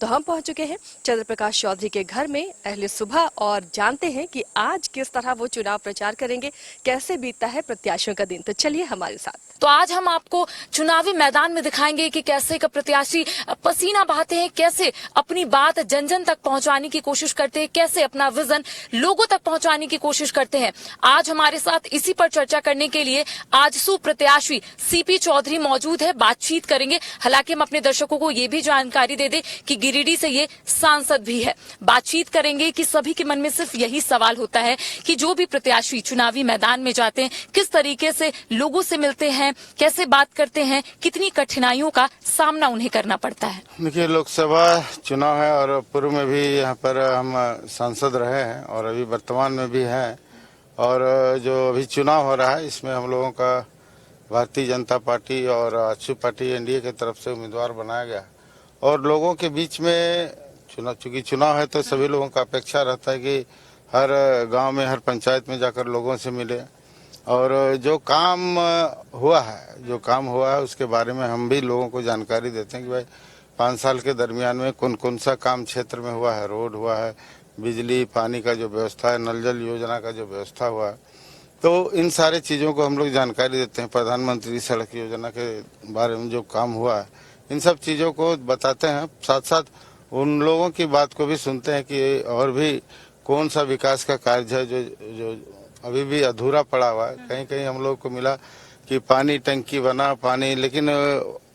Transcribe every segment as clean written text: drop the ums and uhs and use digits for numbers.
तो हम पहुंच चुके हैं चंद्र प्रकाश चौधरी के घर में अहले सुबह और जानते हैं कि आज किस तरह वो चुनाव प्रचार करेंगे, कैसे बीतता है प्रत्याशियों का दिन। तो चलिए हमारे साथ। तो आज हम आपको चुनावी मैदान में दिखाएंगे कि कैसे का प्रत्याशी पसीना बहाते हैं, कैसे अपनी बात जन जन तक पहुंचाने की कोशिश करते हैं, कैसे अपना विजन लोगों तक पहुंचाने की कोशिश करते हैं। आज हमारे साथ इसी पर चर्चा करने के लिए आजसू प्रत्याशी सीपी चौधरी मौजूद है, बातचीत करेंगे। हालांकि हम अपने दर्शकों को ये भी जानकारी दे दें कि गिरिडीह से ये सांसद भी है। बातचीत करेंगे कि सभी के मन में सिर्फ यही सवाल होता है कि जो भी प्रत्याशी चुनावी मैदान में जाते हैं किस तरीके से लोगों से मिलते हैं, कैसे बात करते हैं, कितनी कठिनाइयों का सामना उन्हें करना पड़ता है। देखिए, लोकसभा चुनाव है और पूर्व में भी यहाँ पर हम सांसद रहे हैं और अभी वर्तमान में भी हैं। और जो अभी चुनाव हो रहा है इसमें हम लोगों का भारतीय जनता पार्टी और आजसू पार्टी एनडीए की तरफ से उम्मीदवार बनाया गया और लोगों के बीच में चूंकि चुनाव है तो सभी लोगों का अपेक्षा रहता है कि हर गांव में, हर पंचायत में जाकर लोगों से मिले और जो काम हुआ है उसके बारे में हम भी लोगों को जानकारी देते हैं कि भाई 5 साल के दरमियान में कौन कौन सा काम क्षेत्र में हुआ है, रोड हुआ है, बिजली पानी का जो व्यवस्था है, नल जल योजना का जो व्यवस्था हुआ है, तो इन सारे चीज़ों को हम लोग जानकारी देते हैं। प्रधानमंत्री सड़क योजना के बारे में जो काम हुआ है इन सब चीज़ों को बताते हैं, साथ साथ उन लोगों की बात को भी सुनते हैं कि और भी कौन सा विकास का कार्य है जो अभी भी अधूरा पड़ा हुआ है। कहीं कहीं हम लोग को मिला कि पानी टंकी बना पानी, लेकिन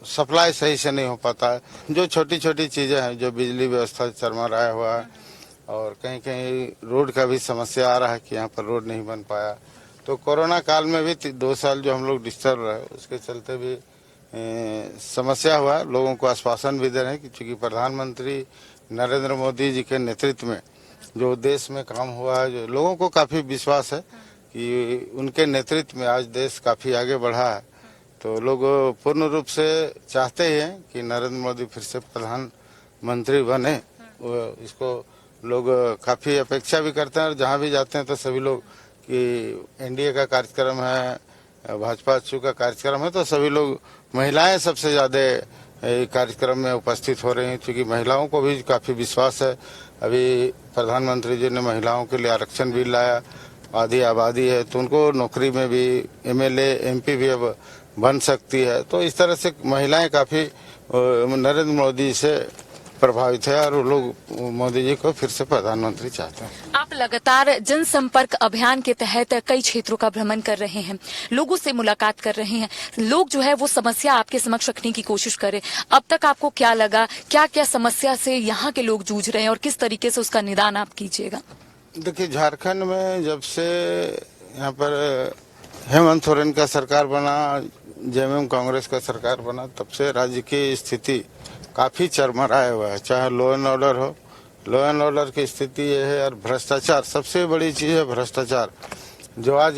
सप्लाई सही से नहीं हो पाता है। जो छोटी छोटी चीज़ें हैं, जो बिजली व्यवस्था चरमराया हुआ है और कहीं कहीं रोड का भी समस्या आ रहा है कि यहाँ पर रोड नहीं बन पाया। तो कोरोना काल में भी 2 साल जो हम लोग डिस्टर्ब रहे उसके चलते भी समस्या हुआ। लोगों को आश्वासन भी दे रहे हैं कि चूँकि प्रधानमंत्री नरेंद्र मोदी जी के नेतृत्व में जो देश में काम हुआ है, जो लोगों को काफ़ी विश्वास है कि उनके नेतृत्व में आज देश काफ़ी आगे बढ़ा है। तो लोग पूर्ण रूप से चाहते हैं कि नरेंद्र मोदी फिर से प्रधानमंत्री बने। इसको लोग काफ़ी अपेक्षा भी करते हैं और जहाँ भी जाते हैं तो सभी लोग कि एनडीए का कार्यक्रम है, भाजपा आजसू का कार्यक्रम है, तो सभी लोग, महिलाएं सबसे ज़्यादा कार्यक्रम में उपस्थित हो रही हैं क्योंकि महिलाओं को भी काफ़ी विश्वास है। अभी प्रधानमंत्री जी ने महिलाओं के लिए आरक्षण भी लाया, आधी आबादी है तो उनको नौकरी में भी एमएलए एमपी भी अब बन सकती है। तो इस तरह से महिलाएं काफ़ी नरेंद्र मोदी से प्रभावित है और लोग मोदी जी को फिर से प्रधानमंत्री चाहते हैं। आप लगातार जनसंपर्क अभियान के तहत कई क्षेत्रों का भ्रमण कर रहे हैं, लोगों से मुलाकात कर रहे हैं, लोग जो है वो समस्या आपके समक्ष रखने की कोशिश करें। अब तक आपको क्या लगा, क्या क्या समस्या से यहाँ के लोग जूझ रहे हैं और किस तरीके से उसका निदान आप कीजिएगा? देखिए, झारखंड में जब से यहाँ पर हेमंत सोरेन का सरकार बना, जेएमएम कांग्रेस का सरकार बना, तब से राज्य की स्थिति काफ़ी चरमराया हुआ है। चाहे लॉ एंड ऑर्डर हो, लॉ एंड ऑर्डर की स्थिति ये है, और भ्रष्टाचार सबसे बड़ी चीज़ है। भ्रष्टाचार जो आज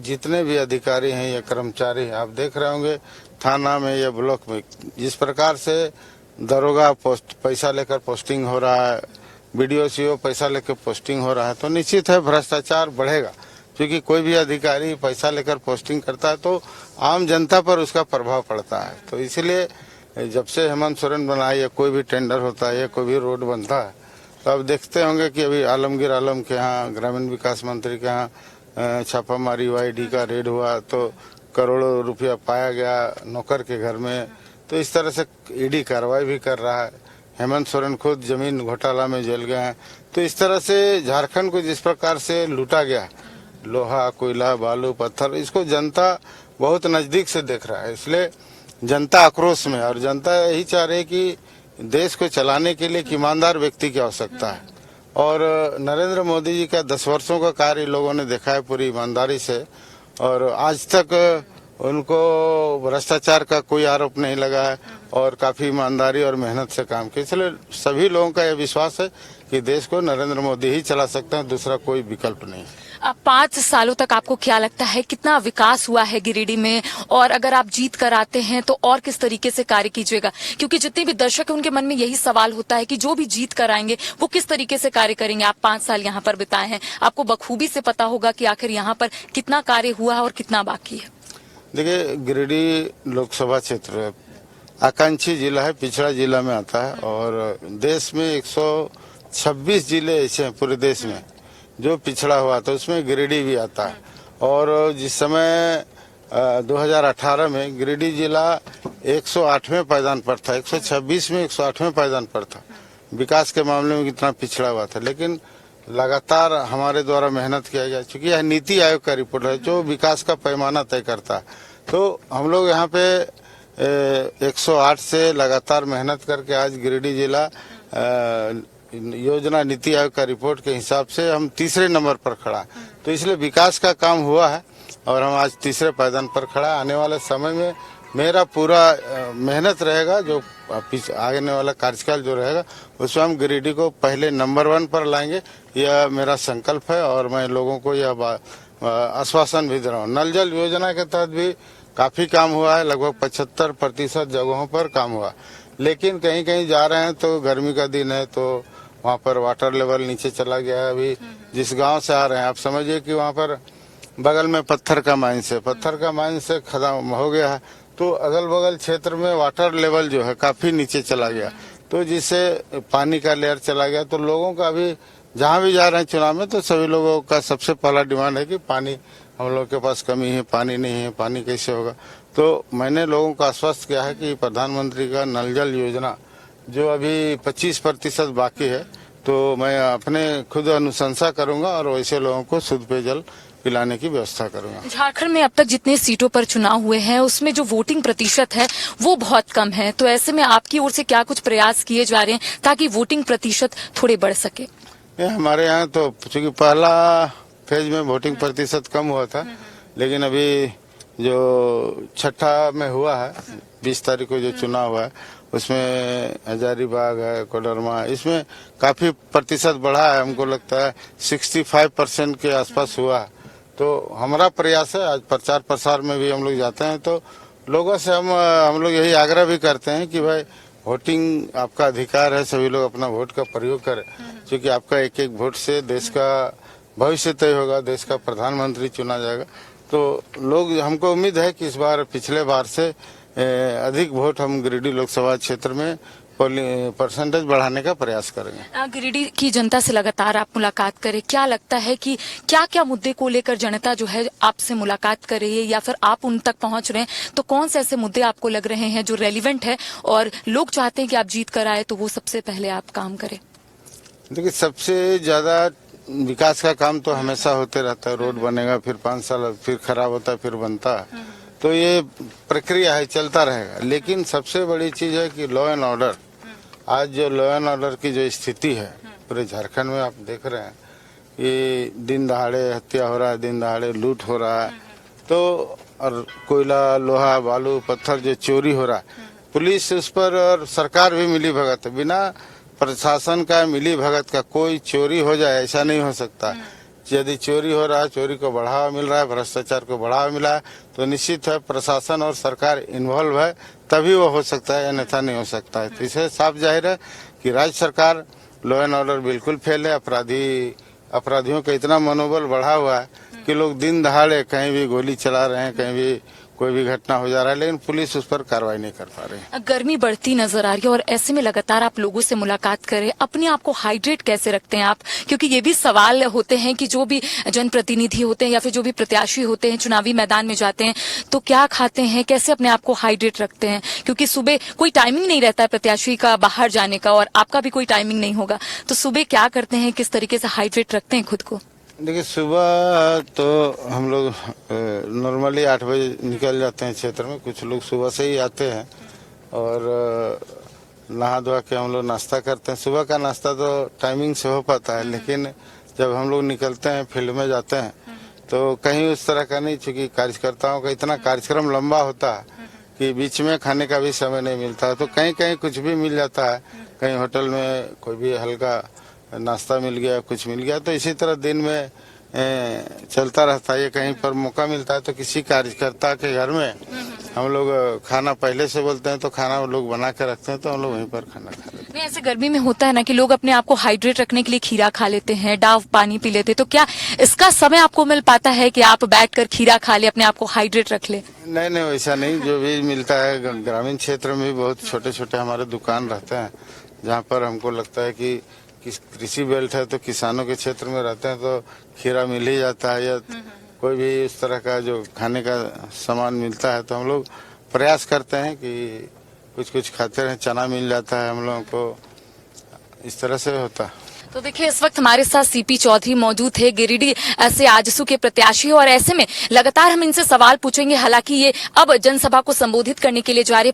जितने भी अधिकारी हैं या कर्मचारी हैं, आप देख रहे होंगे थाना में या ब्लॉक में जिस प्रकार से दरोगा पैसा लेकर पोस्टिंग हो रहा है, बीडीओ सीओ पैसा लेकर पोस्टिंग हो रहा है, तो निश्चित है भ्रष्टाचार बढ़ेगा। क्योंकि कोई भी अधिकारी पैसा लेकर पोस्टिंग करता है तो आम जनता पर उसका प्रभाव पड़ता है। तो इसलिए जब से हेमंत सोरेन बना या कोई भी टेंडर होता है या कोई भी रोड बनता है तो अब देखते होंगे कि अभी आलमगीर आलम के यहाँ, ग्रामीण विकास मंत्री के यहाँ छापामारी हुआ, ईडी का रेड हुआ तो करोड़ों रुपया पाया गया नौकर के घर में। तो इस तरह से ईडी कार्रवाई भी कर रहा है। हेमंत सोरेन खुद जमीन घोटाला में जेल गए हैं। तो इस तरह से झारखंड को जिस प्रकार से लूटा गया, लोहा कोयला बालू पत्थर, इसको जनता बहुत नज़दीक से देख रहा है। इसलिए जनता आक्रोश में, और जनता यही चाह रही है कि देश को चलाने के लिए एक ईमानदार व्यक्ति की आवश्यकता है। और नरेंद्र मोदी जी का 10 वर्षों का कार्य लोगों ने देखा है पूरी ईमानदारी से, और आज तक उनको भ्रष्टाचार का कोई आरोप नहीं लगा है और काफ़ी ईमानदारी और मेहनत से काम किया। इसलिए सभी लोगों का यह विश्वास है कि देश को नरेंद्र मोदी ही चला सकते हैं, दूसरा कोई विकल्प नहीं। 5 सालों तक आपको क्या लगता है कितना विकास हुआ है गिरिडीह में, और अगर आप जीत कर आते हैं तो और किस तरीके से कार्य कीजिएगा? क्योंकि जितने भी दर्शक हैं उनके मन में यही सवाल होता है कि जो भी जीत कर आएंगे वो किस तरीके से कार्य करेंगे। आप 5 साल यहाँ पर बिताए हैं, आपको बखूबी से पता होगा कि आखिर यहाँ पर कितना कार्य हुआ है और कितना बाकी है। देखिए, गिरिडीह लोकसभा क्षेत्र आकांक्षी जिला है, पिछड़ा जिला में आता है। और देश में 126 जिले ऐसे हैं पूरे देश में जो पिछड़ा हुआ था, उसमें गिरिडीह भी आता है। और जिस समय 2018 में गिरिडीह जिला 108वें पायदान पर था, 126 में 108वें पायदान पर था। विकास के मामले में कितना पिछड़ा हुआ था, लेकिन लगातार हमारे द्वारा मेहनत किया गया। चूंकि यह नीति आयोग का रिपोर्ट है जो विकास का पैमाना तय करता है, तो हम लोग यहाँ पे 108 से लगातार मेहनत करके आज गिरिडीह जिला योजना नीति आयोग का रिपोर्ट के हिसाब से हम तीसरे नंबर पर खड़ा। तो इसलिए विकास का काम हुआ है और हम आज तीसरे पायदान पर खड़ा। आने वाले समय में मेरा पूरा मेहनत रहेगा, जो आने वाला कार्यकाल जो रहेगा उसमें हम गिरिडीह को पहले नंबर 1 पर लाएंगे। यह मेरा संकल्प है और मैं लोगों को यह आश्वासन भी दे रहा हूँ। नल जल योजना के तहत भी काफी काम हुआ है, लगभग 75% जगहों पर काम हुआ। लेकिन कहीं कहीं जा रहे हैं तो गर्मी का दिन है तो वहाँ पर वाटर लेवल नीचे चला गया है। अभी जिस गांव से आ रहे हैं आप समझिए कि वहाँ पर बगल में पत्थर का माइंस है, पत्थर का माइंस से खत्म हो गया है, तो अगल बगल क्षेत्र में वाटर लेवल जो है काफी नीचे चला गया, तो जिससे पानी का लेयर चला गया। तो लोगों का अभी जहाँ भी जा रहे हैं चुनाव में, तो सभी लोगों का सबसे पहला डिमांड है कि पानी, हम लोग के पास कमी है, पानी नहीं है, पानी कैसे होगा। तो मैंने लोगों को आश्वस्त किया है कि प्रधानमंत्री का नल जल योजना जो अभी 25% बाकी है, तो मैं अपने खुद अनुशंसा करूंगा और वैसे लोगों को शुद्ध पेयजल पिलाने की व्यवस्था करूंगा। झारखंड में अब तक जितने सीटों पर चुनाव हुए हैं उसमें जो वोटिंग प्रतिशत है वो बहुत कम है, तो ऐसे में आपकी ओर से क्या कुछ प्रयास किए जा रहे हैं ताकि वोटिंग प्रतिशत थोड़े बढ़ सके? हमारे यहाँ तो चूंकि पहला फेज में वोटिंग प्रतिशत कम हुआ था, लेकिन अभी जो छठा में हुआ है, 20 तारीख को जो चुनाव हुआ है उसमें हजारीबाग है, कोडरमा, इसमें काफी प्रतिशत बढ़ा है। हमको लगता है 65% के आसपास हुआ है। तो हमारा प्रयास है, आज प्रचार प्रसार में भी हम लोग जाते हैं तो लोगों से हम लोग यही आग्रह भी करते हैं कि भाई वोटिंग आपका अधिकार है, सभी लोग अपना वोट का प्रयोग करें, क्योंकि आपका एक एक वोट से देश का भविष्य तय होगा, देश का प्रधानमंत्री चुना जाएगा। तो लोग, हमको उम्मीद है कि इस बार पिछले बार से अधिक वोट हम गिरिडीह लोकसभा क्षेत्र में परसेंटेज बढ़ाने का प्रयास करेंगे। गिरिडीह की जनता से लगातार आप मुलाकात करें, क्या लगता है कि क्या क्या मुद्दे को लेकर जनता जो है आपसे मुलाकात कर रही है या फिर आप उन तक पहुंच रहे हैं, तो कौन से ऐसे मुद्दे आपको लग रहे हैं जो रेलिवेंट है और लोग चाहते हैं कि आप जीत कर आए तो वो सबसे पहले आप काम करें? देखिए, सबसे ज्यादा विकास का काम तो हमेशा होते रहता है। रोड बनेगा, फिर 5 साल फिर खराब होता है, फिर बनता है, तो ये प्रक्रिया है, चलता रहेगा। लेकिन सबसे बड़ी चीज है कि लॉ एंड ऑर्डर, आज जो लॉ एंड ऑर्डर की जो स्थिति है पूरे झारखंड में आप देख रहे हैं कि दिन दहाड़े हत्या हो रहा है, दिन दहाड़े लूट हो रहा है, तो और कोयला, लोहा, बालू, पत्थर जो चोरी हो रहा है, पुलिस उस पर और सरकार भी मिली भगत है। बिना प्रशासन का मिली भगत का कोई चोरी हो जाए ऐसा नहीं हो सकता। यदि चोरी हो रहा है, चोरी को बढ़ावा मिल रहा है, भ्रष्टाचार को बढ़ावा मिला है, तो निश्चित है प्रशासन और सरकार इन्वॉल्व है, तभी वो हो सकता है, अन्यथा नहीं हो सकता है। तो इसे साफ जाहिर है कि राज्य सरकार लॉ एंड ऑर्डर बिल्कुल फेल है। अपराधियों का इतना मनोबल बढ़ा हुआ है कि लोग दिन दहाड़े कहीं भी गोली चला रहे हैं, कहीं भी कोई भी घटना हो जा रहा है, लेकिन पुलिस उस पर कार्रवाई नहीं कर पा रही। गर्मी बढ़ती नजर आ रही है और ऐसे में लगातार आप लोगों से मुलाकात करें, अपने आप को हाइड्रेट कैसे रखते हैं आप? क्योंकि ये भी सवाल होते हैं कि जो भी जनप्रतिनिधि होते हैं या फिर जो भी प्रत्याशी होते हैं चुनावी मैदान में जाते हैं तो क्या खाते हैं, कैसे अपने आप को हाइड्रेट रखते हैं? क्योंकि सुबह कोई टाइमिंग नहीं रहता है प्रत्याशी का बाहर जाने का और आपका भी कोई टाइमिंग नहीं होगा, तो सुबह क्या करते हैं, किस तरीके से हाइड्रेट रखते हैं खुद को? देखिए, सुबह तो हम लोग नॉर्मली 8 बजे निकल जाते हैं क्षेत्र में। कुछ लोग सुबह से ही आते हैं और नहा धोआ के हम लोग नाश्ता करते हैं। सुबह का नाश्ता तो टाइमिंग से हो पाता है, लेकिन जब हम लोग निकलते हैं, फील्ड में जाते हैं, तो कहीं उस तरह का नहीं, चूंकि कार्यकर्ताओं का इतना कार्यक्रम लंबा होता है कि बीच में खाने का भी समय नहीं मिलता है। तो कहीं कहीं कुछ भी मिल जाता है, कहीं होटल में कोई भी हल्का नाश्ता मिल गया, कुछ मिल गया, तो इसी तरह दिन में चलता रहता है। कहीं पर मौका मिलता है तो किसी कार्यकर्ता के घर में हम लोग खाना पहले से बोलते हैं तो खाना वो लोग बना के रखते हैं, तो हम लोग वहीं पर खाना खा लेते हैं। जैसे गर्मी में होता है ना कि लोग अपने आप को हाइड्रेट रखने के लिए खीरा खा लेते हैं, डाव पानी पी लेते हैं, तो क्या इसका समय आपको मिल पाता है कि आप बैठकर खीरा खा ले, अपने आप को हाइड्रेट रख ले? नहीं नहीं, वैसा नहीं। जो भी मिलता है ग्रामीण क्षेत्र में भी बहुत छोटे छोटे हमारे दुकान रहते हैं, जहाँ पर हमको लगता है कि कृषि बेल्ट है तो किसानों के क्षेत्र में रहते हैं तो खीरा मिल ही जाता है, या कोई भी इस तरह का जो खाने का सामान मिलता है तो हम लोग प्रयास करते हैं कि कुछ कुछ खाते रहें। चना मिल जाता है हम लोगों को, इस तरह से होता है। तो देखिए, इस वक्त हमारे साथ सीपी चौधरी मौजूद है, गिरिडीह से आजसू के प्रत्याशी है, और ऐसे में लगातार हम इनसे सवाल पूछेंगे। हालांकि ये अब जनसभा को संबोधित करने के लिए जा रहे।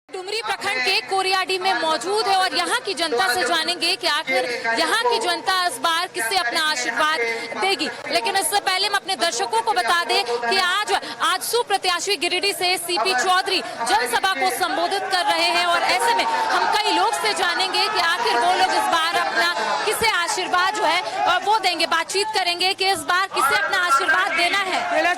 डुमरी प्रखंड के कोरियाडी में मौजूद है और यहाँ की जनता से जानेंगे कि आखिर यहाँ की जनता इस बार किसे अपना आशीर्वाद देगी। लेकिन इससे पहले हम अपने दर्शकों को बता दें कि आज आजसू प्रत्याशी गिरिडीह से सीपी चौधरी जनसभा को संबोधित कर रहे हैं, और ऐसे में हम कई लोग से जानेंगे कि आखिर वो लोग इस बार अपना किसे आशीर्वाद जो है वो देंगे। बातचीत करेंगे कि इस बार किसे अपना आशीर्वाद देना है। केला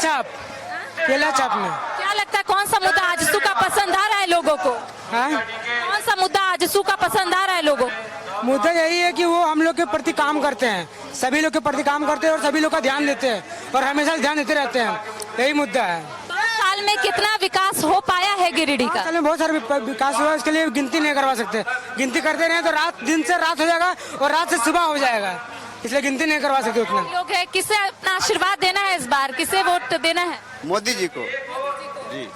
छाप में क्या लगता है कौन सा मुद्दा आजसू का पसंद आ रहा है लोगों को? हाँ? कौन सा मुद्दा आजसू का पसंद आ रहा है लोगों को? मुद्दा यही है कि वो हम लोग के प्रति काम करते हैं, सभी लोग के प्रति काम करते हैं और सभी लोग का ध्यान देते हैं और हमेशा ध्यान देते रहते हैं। यही मुद्दा है। 5 साल में कितना विकास हो पाया है गिरिडीह का? 5 साल में बहुत सारा विकास हुआ है, इसके लिए गिनती नहीं करवा सकते। गिनती करते रहे तो रात दिन से रात हो जाएगा और रात से सुबह हो जाएगा, इसलिए गिनती नहीं करवा सकते उतना। लोग है, किसे अपना आशीर्वाद देना है इस बार, किसे वोट देना है? मोदी जी को जी।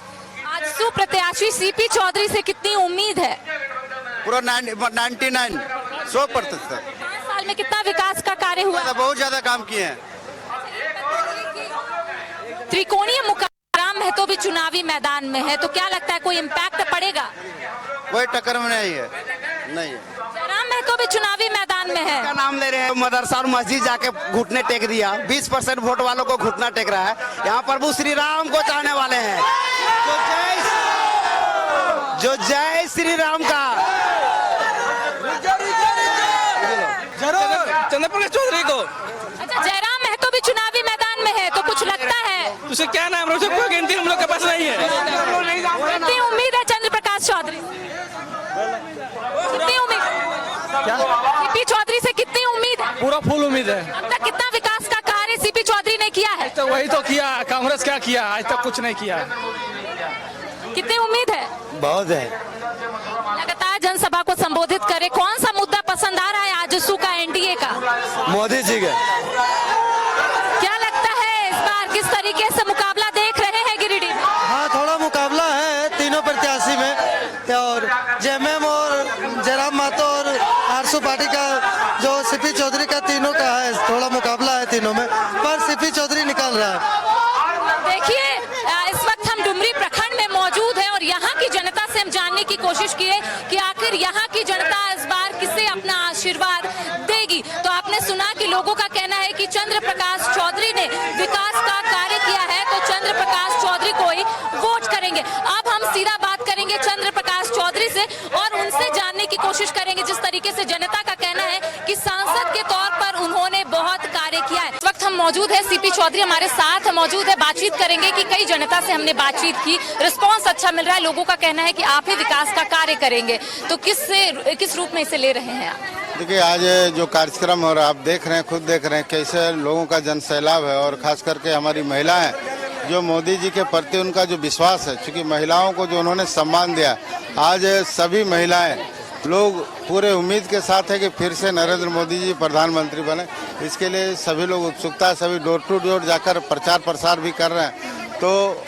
आजसू प्रत्याशी सीपी चौधरी से कितनी उम्मीद है? पूरा 100%। 5 साल में कितना विकास का कार्य हुआ? बहुत ज्यादा काम किए हैं। त्रिकोणीय मुकाबला राम महतो भी चुनावी मैदान में है, तो क्या लगता है कोई इम्पैक्ट पड़ेगा? कोई टक्कर में नहीं है, नहीं है। राम महतो भी चुनावी मैदान में है। का नाम ले रहे हैं, मदरसा और मस्जिद जाके घुटने टेक दिया। 20% वोट वालों को घुटना टेक रहा है। यहाँ प्रभु श्री राम को चाहने वाले हैं, जो जय श्री राम का चंद्रप्रकाश चौधरी को। अच्छा, जयराम महतो भी चुनावी मैदान में है, तो कुछ लगता है? उसे क्या नाम, कोई गिनती हम लोग के पास नहीं है। कितनी उम्मीद है चंद्रप्रकाश चौधरी? कितनी उम्मीद? सीपी चौधरी से कितनी उम्मीद है? पूरा फुल उम्मीद है। अब तक कितना विकास का कार्य सीपी चौधरी ने किया है? तो वही तो किया, कांग्रेस क्या किया, आज तक कुछ नहीं किया। कितनी उम्मीद है? बहुत है। लगातार जनसभा को संबोधित करे, कौन सा मुद्दा पसंद आ रहा है आजसू का, एनडीए का? मोदी जी का। क्या लगता है इस बार किस तरीके से मुकाबला देख रहे हैं गिरिडीह में? हाँ, थोड़ा मुकाबला है तीनों प्रत्याशी में, और जेएमएम और जयराम महतो और आजसू पार्टी का जो सीपी चौधरी का, तीनों का है, थोड़ा मुकाबला है तीनों में, पर सीपी चौधरी निकल रहा है। देखिए, इस वक्त हम डुमरी प्रखंड में मौजूद है और यहाँ की जनता से हम जानने की कोशिश किए कि आखिर यहाँ की जनता इस बार किसे अपना आशीर्वाद देगी। तो आपने सुना कि लोगों का कहना है कि चंद्रप्रकाश चौधरी ने विकास का कार्य किया है, तो चंद्रप्रकाश चौधरी को ही वोट करेंगे। अब हम सीधा बात करेंगे चंद्रप्रकाश चौधरी से और उनसे जानने की कोशिश करेंगे जिस तरीके से जनता का कहना है कि सांसद के तौर पर उन्होंने बहुत कार्य किया है। इस वक्त हम मौजूद है, सीपी चौधरी हमारे साथ मौजूद है। बातचीत करेंगे कि कई जनता से हमने बातचीत की, रिस्पांस अच्छा मिल रहा है, लोगों का कहना है कि आप ही विकास का कार्य करेंगे, तो किस रूप में इसे ले रहे हैं आप? देखिए, आज जो कार्यक्रम हो रहा है, आप देख रहे हैं, खुद देख रहे हैं कैसे लोगों का जन सैलाब है, और खास करके हमारी महिलाएं जो मोदी जी के प्रति उनका जो विश्वास है, क्योंकि महिलाओं को जो उन्होंने सम्मान दिया, आज सभी महिलाएं लोग पूरे उम्मीद के साथ है कि फिर से नरेंद्र मोदी जी प्रधानमंत्री बने। इसके लिए सभी लोग उत्सुकता, सभी डोर टू डोर जाकर प्रचार प्रसार भी कर रहे हैं। तो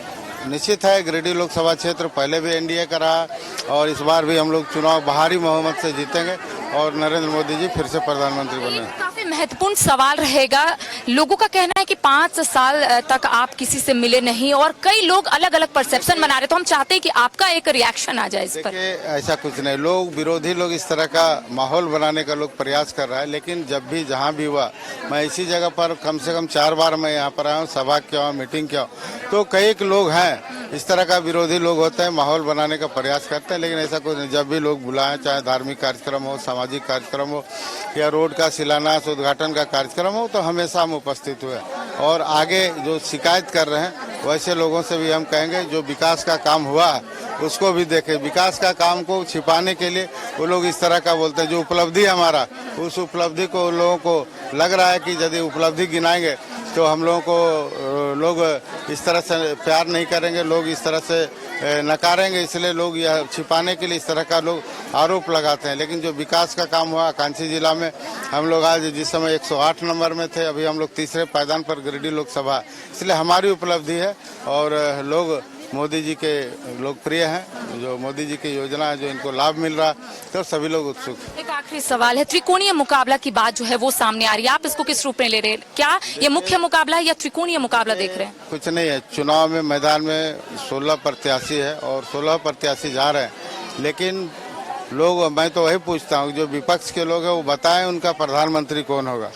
निश्चित है, गिरिडीह लोकसभा क्षेत्र पहले भी एनडीए का रहा और इस बार भी हम लोग चुनाव भारी बहुमत से जीतेंगे और नरेंद्र मोदी जी फिर से प्रधानमंत्री बने। काफी महत्वपूर्ण सवाल रहेगा। लोगों का कहना है कि 5 साल तक आप किसी से मिले नहीं और कई लोग अलग अलग परसेप्शन बना रहे, तो हम चाहते हैं कि आपका एक रिएक्शन आ जाए इस पर। देखिए, ऐसा कुछ नहीं, लोग विरोधी लोग इस तरह का माहौल बनाने का लोग प्रयास कर रहा है, लेकिन जब भी जहाँ भी हुआ, मैं इसी जगह पर कम से कम 4 बार मैं यहाँ पर आया हूँ, सभा किया हूँ, मीटिंग किया हूँ, तो कई लोग हैं इस तरह का विरोधी लोग होते हैं, माहौल बनाने का प्रयास करते हैं, लेकिन ऐसा कुछ नहीं। जब भी लोग बुलाएं, चाहे धार्मिक कार्यक्रम हो, सामाजिक कार्यक्रम हो या रोड का शिलान्यास उद्घाटन का कार्यक्रम हो, तो हमेशा हम उपस्थित हुए। और आगे जो शिकायत कर रहे हैं वैसे लोगों से भी हम कहेंगे जो विकास का काम हुआ है उसको भी देखें। विकास का काम को छिपाने के लिए वो लोग इस तरह का बोलते हैं। जो उपलब्धि है हमारा, उस उपलब्धि को उन लोगों को लग रहा है कि यदि उपलब्धि गिनाएंगे तो हम लोगों को लोग इस तरह से प्यार नहीं करेंगे, लोग इस तरह से नकारेंगे, इसलिए लोग यह छिपाने के लिए इस तरह का लोग आरोप लगाते हैं। लेकिन जो विकास का काम हुआ कांची जिला में, हम लोग आज जिस समय 108 नंबर में थे, अभी हम लोग तीसरे पायदान पर गिरिडीह लोकसभा, इसलिए हमारी उपलब्धि है। और लोग मोदी जी के लोकप्रिय हैं, जो मोदी जी की योजना है जो इनको लाभ मिल रहा, तो सभी लोग उत्सुक हैं। एक आखिरी सवाल है, त्रिकोणीय मुकाबला की बात जो है वो सामने आ रही है, आप इसको किस रूप में ले रहे हैं? क्या ये मुख्य मुकाबला है या त्रिकोणीय मुकाबला देख रहे हैं? कुछ नहीं है, चुनाव में मैदान में 16 प्रत्याशी है और 16 प्रत्याशी जा रहे हैं, लेकिन लोग, मैं तो वही पूछता हूँ जो विपक्ष के लोग हैं वो बताएं उनका प्रधानमंत्री कौन होगा,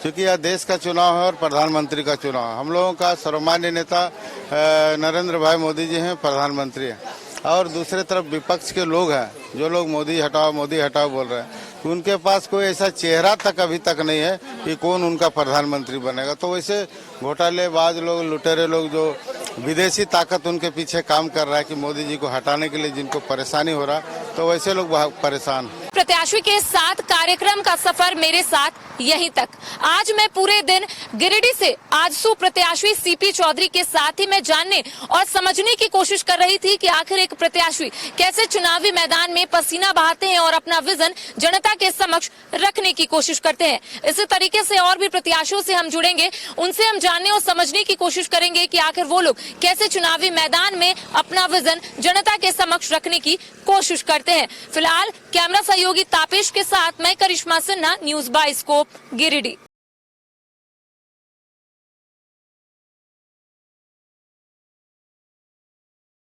क्योंकि यह देश का चुनाव है और प्रधानमंत्री का चुनाव है। हम लोगों का सर्वमान्य नेता नरेंद्र भाई मोदी जी हैं, प्रधानमंत्री हैं, और दूसरे तरफ विपक्ष के लोग हैं जो लोग मोदी हटाओ बोल रहे हैं, उनके पास कोई ऐसा चेहरा तक अभी तक नहीं है कि कौन उनका प्रधानमंत्री बनेगा। तो वैसे घोटालेबाज लोग, लुटेरे लोग, जो विदेशी ताकत उनके पीछे काम कर रहा है कि मोदी जी को हटाने के लिए जिनको परेशानी हो रहा, तो वैसे लोग बहुत परेशान हैं। प्रत्याशी के साथ कार्यक्रम का सफर मेरे साथ यहीं तक। आज मैं पूरे दिन गिरिडीह से आजसू प्रत्याशी सीपी चौधरी के साथ ही मैं जानने और समझने की कोशिश कर रही थी कि आखिर एक प्रत्याशी कैसे चुनावी मैदान में पसीना बहाते हैं और अपना विजन जनता के समक्ष रखने की कोशिश करते हैं। इसी तरीके से और भी प्रत्याशियों से हम जुड़ेंगे, उनसे हम जानने और समझने की कोशिश करेंगे कि आखिर वो लोग कैसे चुनावी मैदान में अपना विजन जनता के समक्ष रखने की कोशिश करते हैं। फिलहाल कैमरा सहयोगी तापेश के साथ मैं करिश्मा सिन्हा, न्यूज़ बाइस्कोप, गिरिडीह।